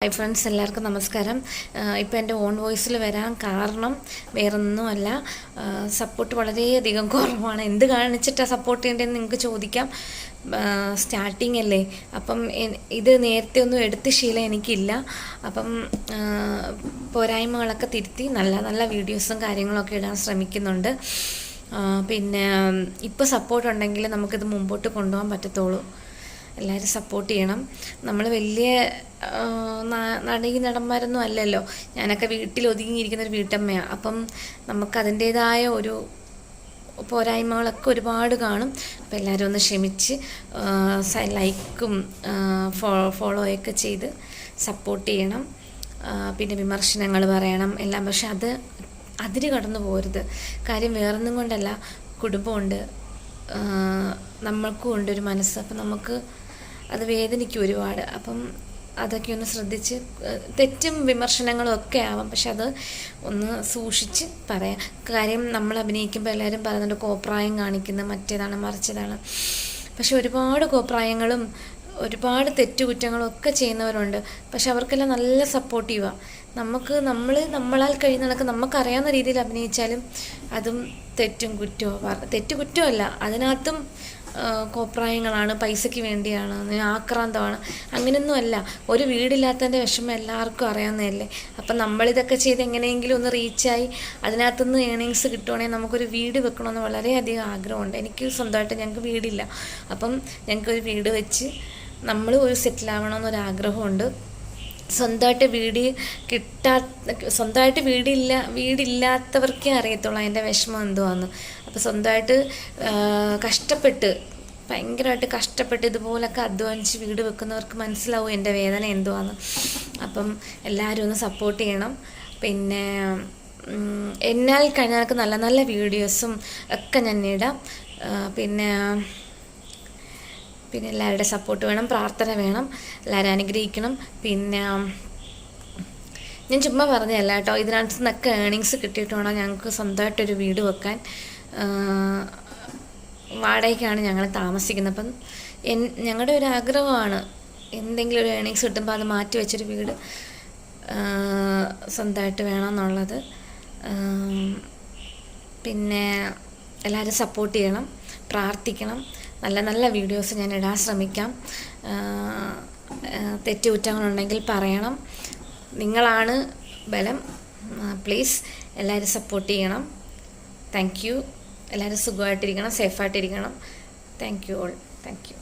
Hi friends, എല്ലാവർക്കും നമസ്കാരം. ഇപ്പോൾ എൻ്റെ ഓൺ വോയിസിൽ വരാൻ കാരണം വേറൊന്നുമല്ല, സപ്പോർട്ട് വളരെയധികം കുറവാണ്. എന്ത് കാണിച്ചിട്ടാണ് സപ്പോർട്ട് ചെയ്യേണ്ടതെന്ന് നിങ്ങൾക്ക് ചോദിക്കാം. സ്റ്റാർട്ടിങ് അല്ലേ, അപ്പം ഇത് നേരത്തെ ഒന്നും എടുത്ത് ശീലം എനിക്കില്ല. അപ്പം പോരായ്മകളൊക്കെ തിരുത്തി നല്ല നല്ല വീഡിയോസും കാര്യങ്ങളൊക്കെ ഇടാൻ ശ്രമിക്കുന്നുണ്ട്. പിന്നെ ഇപ്പോൾ സപ്പോർട്ട് ഉണ്ടെങ്കിൽ നമുക്കിത് മുമ്പോട്ട് കൊണ്ടുപോകാൻ പറ്റത്തുള്ളൂ. എല്ലാവരും സപ്പോർട്ട് ചെയ്യണം. നമ്മൾ വലിയ നടന്മാരൊന്നും അല്ലല്ലോ. ഞാനൊക്കെ വീട്ടിൽ ഒതുങ്ങിയിരിക്കുന്നൊരു വീട്ടമ്മയാണ്. അപ്പം നമുക്കതിൻ്റേതായ ഒരു പോരായ്മകളൊക്കെ ഒരുപാട് കാണും. അപ്പം എല്ലാവരും ഒന്ന് ക്ഷമിച്ച് ലൈക്കും ഫോളോയൊക്കെ ചെയ്ത് സപ്പോർട്ട് ചെയ്യണം. പിന്നെ വിമർശനങ്ങൾ പറയണം എല്ലാം, പക്ഷെ അത് അതിര് കടന്നു പോകരുത്. കാര്യം വേറൊന്നും കൊണ്ടല്ല, കുടുംബമുണ്ട്, നമ്മൾക്കും ഉണ്ട് ഒരു മനസ്സ്. അപ്പം നമുക്ക് അത് വേദനിക്കും ഒരുപാട്. അപ്പം അതൊക്കെ ഒന്ന് ശ്രദ്ധിച്ച്, തെറ്റും വിമർശനങ്ങളും ഒക്കെ ആവാം, പക്ഷെ അത് ഒന്ന് സൂക്ഷിച്ച് പറയാം. കാര്യം നമ്മൾ അഭിനയിക്കുമ്പോൾ എല്ലാവരും പറയുന്നുണ്ട് കോപ്രായം കാണിക്കുന്നത്, മറ്റേതാണ് മറിച്ചതാണ്. പക്ഷെ ഒരുപാട് കോപ്രായങ്ങളും ഒരുപാട് തെറ്റുകുറ്റങ്ങളും ഒക്കെ ചെയ്യുന്നവരുണ്ട്. പക്ഷെ അവർക്കെല്ലാം നല്ല സപ്പോർട്ടീവാണ്. നമ്മളാൽ കഴിയുന്നതൊക്കെ നമുക്കറിയാവുന്ന രീതിയിൽ അഭിനയിച്ചാലും അതും തെറ്റുകുറ്റമല്ല, അതിനകത്തും കോപ്രായങ്ങളാണ്, പൈസയ്ക്ക് വേണ്ടിയാണ്, ആക്രാന്തമാണ്. അങ്ങനെയൊന്നുമല്ല. ഒരു വീടില്ലാത്തതിൻ്റെ വിഷമം എല്ലാവർക്കും അറിയാവുന്നതല്ലേ. അപ്പം നമ്മളിതൊക്കെ ചെയ്ത് എങ്ങനെയെങ്കിലും ഒന്ന് റീച്ചായി അതിനകത്തുനിന്ന് ഏണിങ്സ് കിട്ടുവാണെങ്കിൽ നമുക്കൊരു വീട് വെക്കണമെന്ന് വളരെയധികം ആഗ്രഹമുണ്ട്. എനിക്ക് സ്വന്തമായിട്ട്, ഞങ്ങൾക്ക് വീടില്ല. അപ്പം ഞങ്ങൾക്കൊരു വീട് വെച്ച് നമ്മൾ ഒരു സെറ്റിലാവണമെന്നൊരാഗ്രഹമുണ്ട്. സ്വന്തമായിട്ട് വീടില്ലാത്തവർക്കേ അറിയത്തുള്ളൂ അതിൻ്റെ വിഷമം എന്തുവാന്ന്. അപ്പോൾ സ്വന്തമായിട്ട് ഭയങ്കരമായിട്ട് കഷ്ടപ്പെട്ട് ഇതുപോലൊക്കെ അധ്വാനിച്ച് വീട് വെക്കുന്നവർക്ക് മനസ്സിലാവും എൻ്റെ വേദന എന്തുവാന്ന്. അപ്പം എല്ലാവരും ഒന്ന് സപ്പോർട്ട് ചെയ്യണം. പിന്നെ എന്നാൽ കഴിഞ്ഞാൽ നല്ല നല്ല വീഡിയോസും ഒക്കെ ഞാൻ ഇടാം. പിന്നെ എല്ലാവരുടെ സപ്പോർട്ട് വേണം, പ്രാർത്ഥന വേണം, എല്ലാവരും അനുഗ്രഹിക്കണം. പിന്നെ ഞാൻ ചുമ്മാ പറഞ്ഞതല്ല കേട്ടോ, ഇതിനകത്ത് നിന്നൊക്കെ ഏണിങ്സ് കിട്ടിയിട്ട് വേണം ഞങ്ങൾക്ക് സ്വന്തമായിട്ടൊരു വീട് വെക്കാൻ. വാടകയ്ക്കാണ് ഞങ്ങൾ താമസിക്കുന്നത്. അപ്പം ഞങ്ങളുടെ ഒരു ആഗ്രഹമാണ് എന്തെങ്കിലും ഒരു ഏണിങ്സ് കിട്ടുമ്പോൾ അത് മാറ്റി വെച്ചൊരു വീട് സ്വന്തമായിട്ട് വേണമെന്നുള്ളത്. പിന്നെ എല്ലാവരും സപ്പോർട്ട് ചെയ്യണം, പ്രാർത്ഥിക്കണം. നല്ല നല്ല വീഡിയോസ് ഞാൻ ഇടാൻ ശ്രമിക്കാം. തെറ്റുകുറ്റങ്ങളുണ്ടെങ്കിൽ പറയണം. നിങ്ങളാണ് ബലം. പ്ലീസ് എല്ലാവരും സപ്പോർട്ട് ചെയ്യണം. Thank you. എല്ലാവരും സുഖമായിട്ടിരിക്കണം, സേഫായിട്ടിരിക്കണം. Thank you all. Thank U.